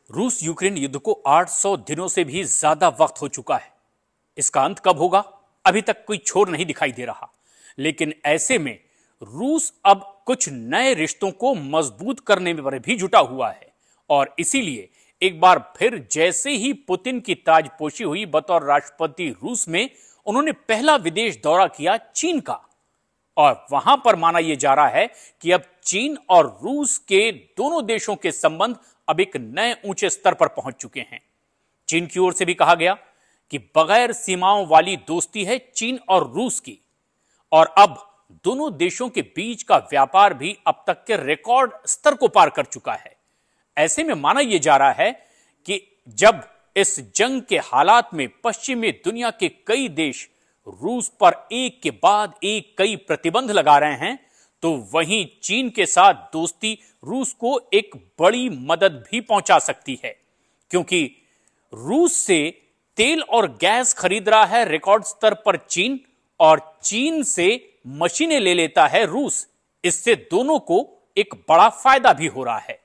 रूस यूक्रेन युद्ध को 800 दिनों से भी ज्यादा वक्त हो चुका है। इसका अंत कब होगा अभी तक कोई छोर नहीं दिखाई दे रहा। लेकिन ऐसे में रूस अब कुछ नए रिश्तों को मजबूत करने में भी जुटा हुआ है और इसीलिए एक बार फिर जैसे ही पुतिन की ताजपोशी हुई बतौर राष्ट्रपति रूस में, उन्होंने पहला विदेश दौरा किया चीन का। और वहां पर माना यह जा रहा है कि अब चीन और रूस के दोनों देशों के संबंध अब एक नए ऊंचे स्तर पर पहुंच चुके हैं। चीन की ओर से भी कहा गया कि बगैर सीमाओं वाली दोस्ती है चीन और रूस की, और अब दोनों देशों के बीच का व्यापार भी अब तक के रिकॉर्ड स्तर को पार कर चुका है। ऐसे में माना यह जा रहा है कि जब इस जंग के हालात में पश्चिमी दुनिया के कई देश रूस पर एक के बाद एक कई प्रतिबंध लगा रहे हैं, तो वहीं चीन के साथ दोस्ती रूस को एक बड़ी मदद भी पहुंचा सकती है, क्योंकि रूस से तेल और गैस खरीद रहा है रिकॉर्ड स्तर पर चीन, और चीन से मशीनें ले लेता है रूस। इससे दोनों को एक बड़ा फायदा भी हो रहा है।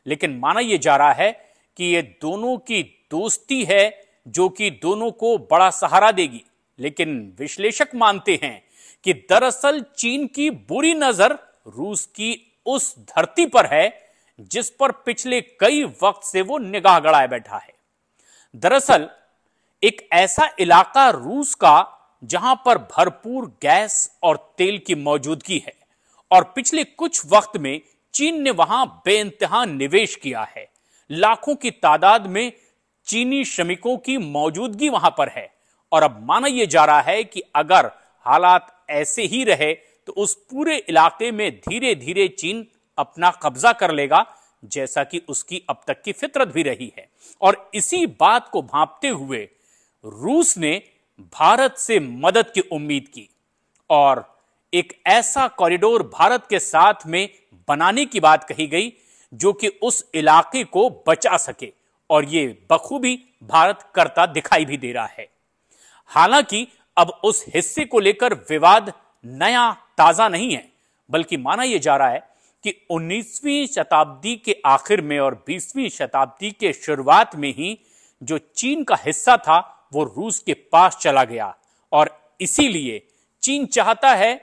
लेकिन माना यह जा रहा है कि यह दोनों की दोस्ती है जो कि दोनों को बड़ा सहारा देगी। लेकिन विश्लेषक मानते हैं कि दरअसल चीन की बुरी नजर रूस की उस धरती पर है जिस पर पिछले कई वक्त से वो निगाह गड़ाए बैठा है। दरअसल एक ऐसा इलाका रूस का जहां पर भरपूर गैस और तेल की मौजूदगी है, और पिछले कुछ वक्त में चीन ने वहां बेइंतहा निवेश किया है। लाखों की तादाद में चीनी श्रमिकों की मौजूदगी वहां पर है, और अब माना यह जा रहा है कि अगर हालात ऐसे ही रहे तो उस पूरे इलाके में धीरे धीरे चीन अपना कब्जा कर लेगा, जैसा कि उसकी अब तक की फितरत भी रही है। और इसी बात को भांपते हुए रूस ने भारत से मदद की उम्मीद की और एक ऐसा कॉरिडोर भारत के साथ में बनाने की बात कही गई जो कि उस इलाके को बचा सके, और यह बखूबी भारत करता दिखाई भी दे रहा है। हालांकि अब उस हिस्से को लेकर विवाद नया ताजा नहीं है, बल्कि माना यह जा रहा है कि 19वीं शताब्दी के आखिर में और 20वीं शताब्दी के शुरुआत में ही जो चीन का हिस्सा था वो रूस के पास चला गया, और इसीलिए चीन चाहता है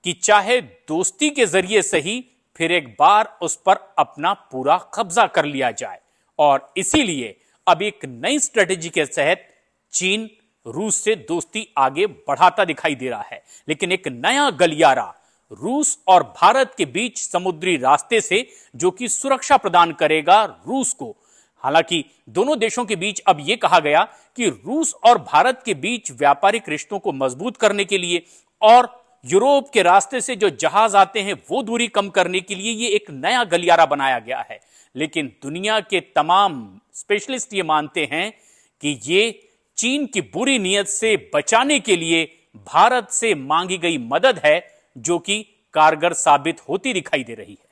कि चाहे दोस्ती के जरिए सही फिर एक बार उस पर अपना पूरा कब्जा कर लिया जाए। और इसीलिए अब एक नई स्ट्रेटेजी के तहत चीन रूस से दोस्ती आगे बढ़ाता दिखाई दे रहा है। लेकिन एक नया गलियारा रूस और भारत के बीच समुद्री रास्ते से जो कि सुरक्षा प्रदान करेगा रूस को। हालांकि दोनों देशों के बीच अब यह कहा गया कि रूस और भारत के बीच व्यापारिक रिश्तों को मजबूत करने के लिए और यूरोप के रास्ते से जो जहाज आते हैं वो दूरी कम करने के लिए यह एक नया गलियारा बनाया गया है। लेकिन दुनिया के तमाम स्पेशलिस्ट ये मानते हैं कि ये चीन की बुरी नीयत से बचाने के लिए भारत से मांगी गई मदद है, जो कि कारगर साबित होती दिखाई दे रही है।